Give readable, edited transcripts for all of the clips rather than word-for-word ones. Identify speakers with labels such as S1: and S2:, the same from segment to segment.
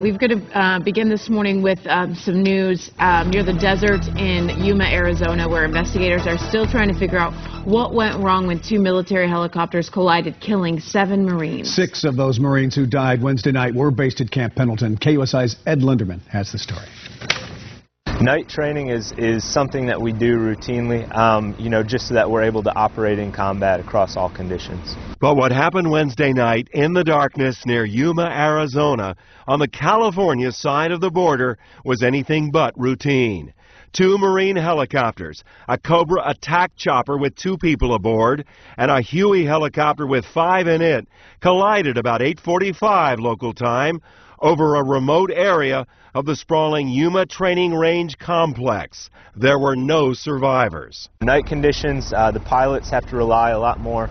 S1: We're going to begin this morning with some news near the desert in Yuma, Arizona, where investigators are still trying to figure out what went wrong when two military helicopters collided, killing 7 Marines.
S2: 6 of those Marines who died Wednesday night were based at Camp Pendleton. KUSI's Ed Linderman has the story.
S3: Night training is something that we do routinely, just so that we're able to operate in combat across all conditions.
S4: But what happened Wednesday night in the darkness near Yuma, Arizona, on the California side of the border, was anything but routine. 2 Marine helicopters, a Cobra attack chopper with 2 people aboard, and a Huey helicopter with 5 in it, collided about 8:45 local time over a remote area of the sprawling Yuma Training Range complex. There were no survivors.
S3: Night conditions, the pilots have to rely a lot more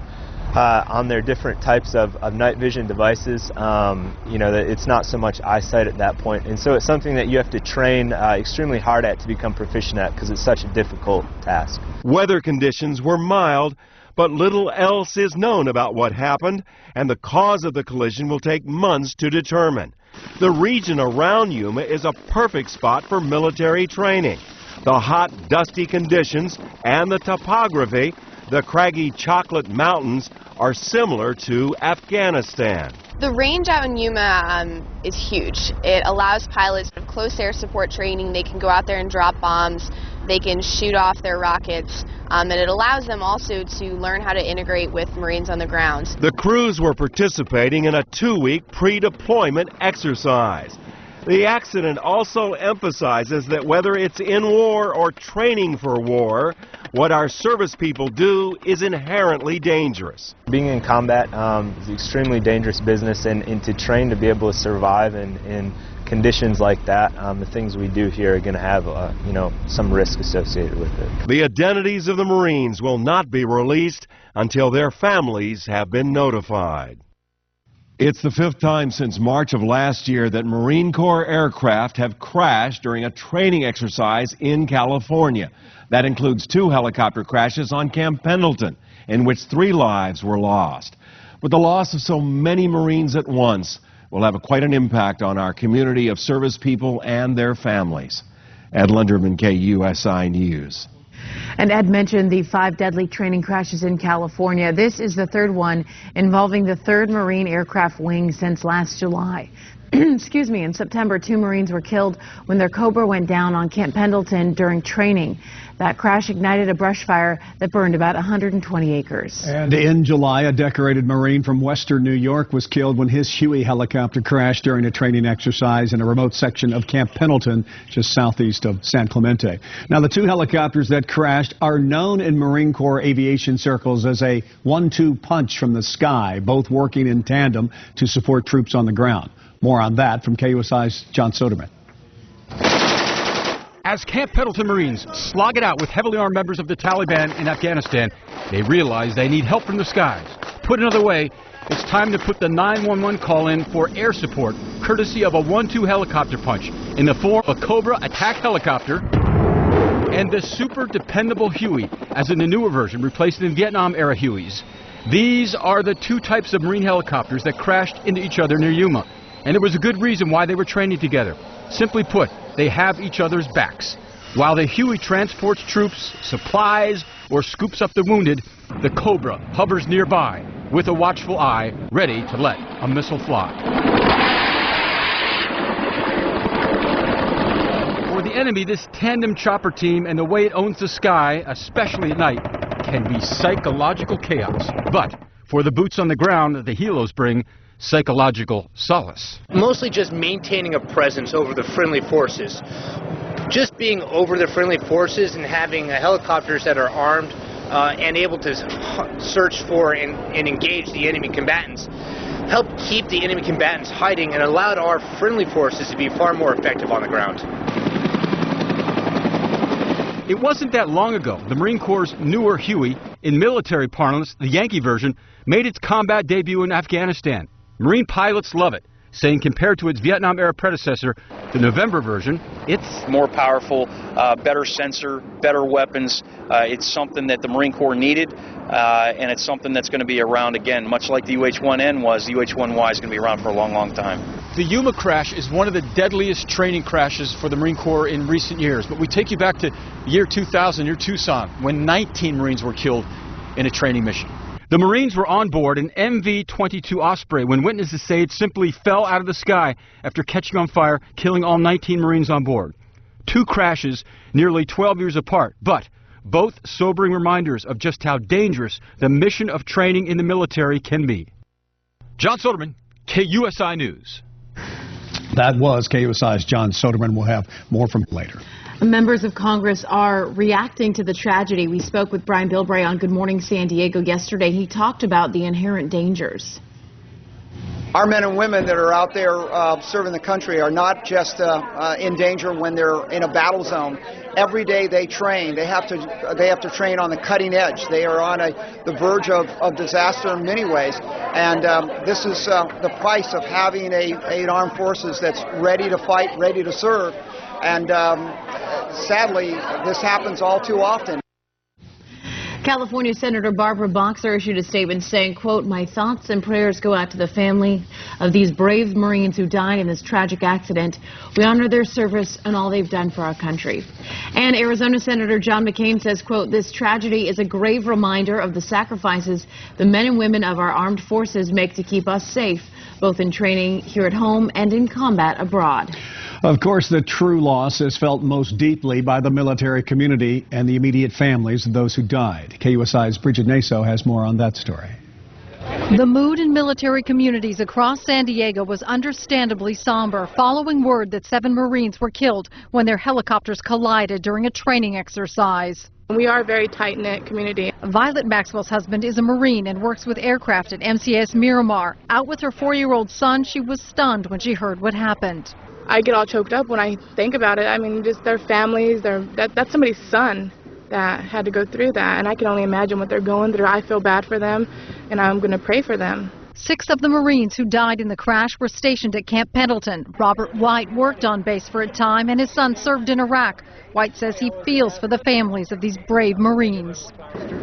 S3: on their different types of night vision devices. It's not so much eyesight at that point, and so it's something that you have to train extremely hard at to become proficient at, because it's such a difficult task.
S4: Weather conditions were mild, but little else is known about what happened, and the cause of the collision will take months to determine. The region around Yuma is a perfect spot for military training. The hot, dusty conditions and the topography, the craggy Chocolate Mountains, are similar to Afghanistan.
S5: The range out in Yuma is huge. It allows pilots close air support training. They can go out there and drop bombs. They can shoot off their rockets. And it allows them also to learn how to integrate with Marines on the ground.
S4: The crews were participating in a 2-week pre-deployment exercise. The accident also emphasizes that whether it's in war or training for war, what our service people do is inherently dangerous.
S3: Being in combat is an extremely dangerous business, and to train to be able to survive in conditions like that, the things we do here are going to have some risk associated with it.
S4: The identities of the Marines will not be released until their families have been notified. It's the 5th time since March of last year that Marine Corps aircraft have crashed during a training exercise in California. That includes 2 helicopter crashes on Camp Pendleton, in which 3 lives were lost. But the loss of so many Marines at once will have quite an impact on our community of service people and their families. Ed Linderman, KUSI News.
S1: And Ed mentioned the 5 deadly training crashes in California. This is the 3rd one involving the 3rd Marine aircraft wing since last July. Excuse me, in September, 2 Marines were killed when their Cobra went down on Camp Pendleton during training. That crash ignited a brush fire that burned about 120 acres.
S2: And in July, a decorated Marine from western New York was killed when his Huey helicopter crashed during a training exercise in a remote section of Camp Pendleton, just southeast of San Clemente. Now, the 2 helicopters that crashed are known in Marine Corps aviation circles as a 1-2 punch from the sky, both working in tandem to support troops on the ground. More on that from KUSI's John Soderman.
S6: As Camp Pendleton Marines slog it out with heavily armed members of the Taliban in Afghanistan, they realize they need help from the skies. Put another way, it's time to put the 911 call in for air support, courtesy of a 1-2 helicopter punch in the form of a Cobra attack helicopter and the super dependable Huey, as in the newer version, replacing the Vietnam-era Hueys. These are the 2 types of Marine helicopters that crashed into each other near Yuma. And there was a good reason why they were training together. Simply put, they have each other's backs. While the Huey transports troops, supplies, or scoops up the wounded, the Cobra hovers nearby with a watchful eye, ready to let a missile fly. For the enemy, this tandem chopper team and the way it owns the sky, especially at night, can be psychological chaos. But for the boots on the ground the helos bring, psychological solace.
S7: Mostly just maintaining a presence over the friendly forces. Just being over the friendly forces and having helicopters that are armed and able to search for and engage the enemy combatants helped keep the enemy combatants hiding and allowed our friendly forces to be far more effective on the ground.
S6: It wasn't that long ago the Marine Corps' newer Huey, in military parlance, the Yankee version, made its combat debut in Afghanistan. Marine pilots love it, saying compared to its Vietnam-era predecessor, the November version, it's
S8: more powerful, better sensor, better weapons. It's something that the Marine Corps needed, and it's something that's going to be around again, much like the UH-1N was. The UH-1Y is going to be around for a long, long time.
S6: The Yuma crash is one of the deadliest training crashes for the Marine Corps in recent years. But we take you back to year 2000 near Tucson, when 19 Marines were killed in a training mission. The Marines were on board an MV-22 Osprey when witnesses say it simply fell out of the sky after catching on fire, killing all 19 Marines on board. Two crashes nearly 12 years apart, but both sobering reminders of just how dangerous the mission of training in the military can be. John Soderman, KUSI News.
S2: That was KUSI's John Soderman. We'll have more from him later.
S1: Members of Congress are reacting to the tragedy. We spoke with Brian Bilbray on Good Morning San Diego yesterday. He talked about the inherent dangers.
S9: Our men and women that are out there serving the country are not just in danger when they're in a battle zone. Every day they train. They have to train on the cutting edge. They are on the verge of disaster in many ways. And this is the price of having an armed forces that's ready to fight, ready to serve. And sadly, this happens all too often.
S1: California Senator Barbara Boxer issued a statement saying, quote, "My thoughts and prayers go out to the family of these brave Marines who died in this tragic accident. We honor their service and all they've done for our country." And Arizona Senator John McCain says, quote, "This tragedy is a grave reminder of the sacrifices the men and women of our armed forces make to keep us safe, both in training here at home and in combat abroad."
S2: Of course, the true loss is felt most deeply by the military community and the immediate families of those who died. KUSI's Bridget Naso has more on that story.
S10: The mood in military communities across San Diego was understandably somber following word that 7 Marines were killed when their helicopters collided during a training exercise.
S11: We are a very tight-knit community.
S10: Violet Maxwell's husband is a Marine and works with aircraft at MCS Miramar. Out with her 4-year-old son, she was stunned when she heard what happened.
S11: I get all choked up when I think about it. I mean, just their families, that's somebody's son that had to go through that, and I can only imagine what they're going through. I feel bad for them, and I'm going to pray for them.
S10: 6 of the Marines who died in the crash were stationed at Camp Pendleton. Robert White worked on base for a time, and his son served in Iraq. White says he feels for the families of these brave Marines.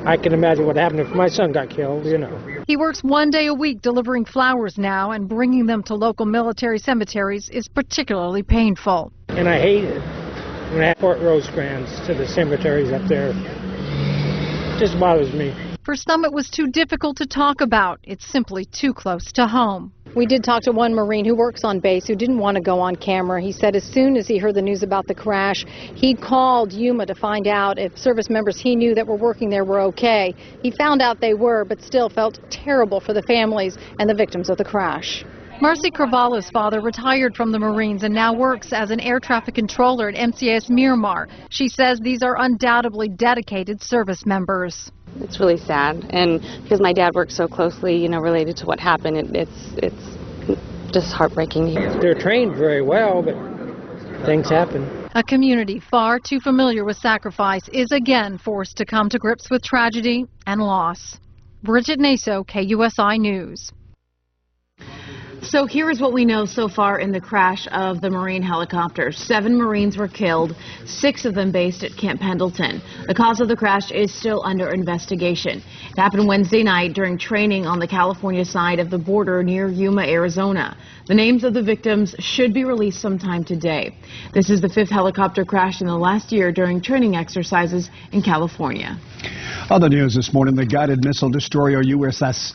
S12: I can imagine what happened if my son got killed, you know.
S10: He works 1 day a week delivering flowers now, and bringing them to local military cemeteries is particularly painful.
S12: And I hate it when I have Fort Rosecrans to the cemeteries up there. It just bothers me.
S10: For some, it was too difficult to talk about. It's simply too close to home.
S13: We did talk to one Marine who works on base who didn't want to go on camera. He said as soon as he heard the news about the crash, he called Yuma to find out if service members he knew that were working there were okay. He found out they were, but still felt terrible for the families and the victims of the crash.
S10: Marcy Carvalho's father retired from the Marines and now works as an air traffic controller at MCS Miramar. She says these are undoubtedly dedicated service members.
S14: It's really sad, and because my dad works so closely, you know, related to what happened, it's just heartbreaking.
S12: They're trained very well, but things happen.
S10: A community far too familiar with sacrifice is again forced to come to grips with tragedy and loss. Bridget Naso, KUSI News.
S1: So here is what we know so far in the crash of the Marine helicopters. 7 Marines were killed, 6 of them based at Camp Pendleton. The cause of the crash is still under investigation. It happened Wednesday night during training on the California side of the border near Yuma, Arizona. The names of the victims should be released sometime today. This is the 5th helicopter crash in the last year during training exercises in California.
S2: Other news this morning, the guided missile destroyer USS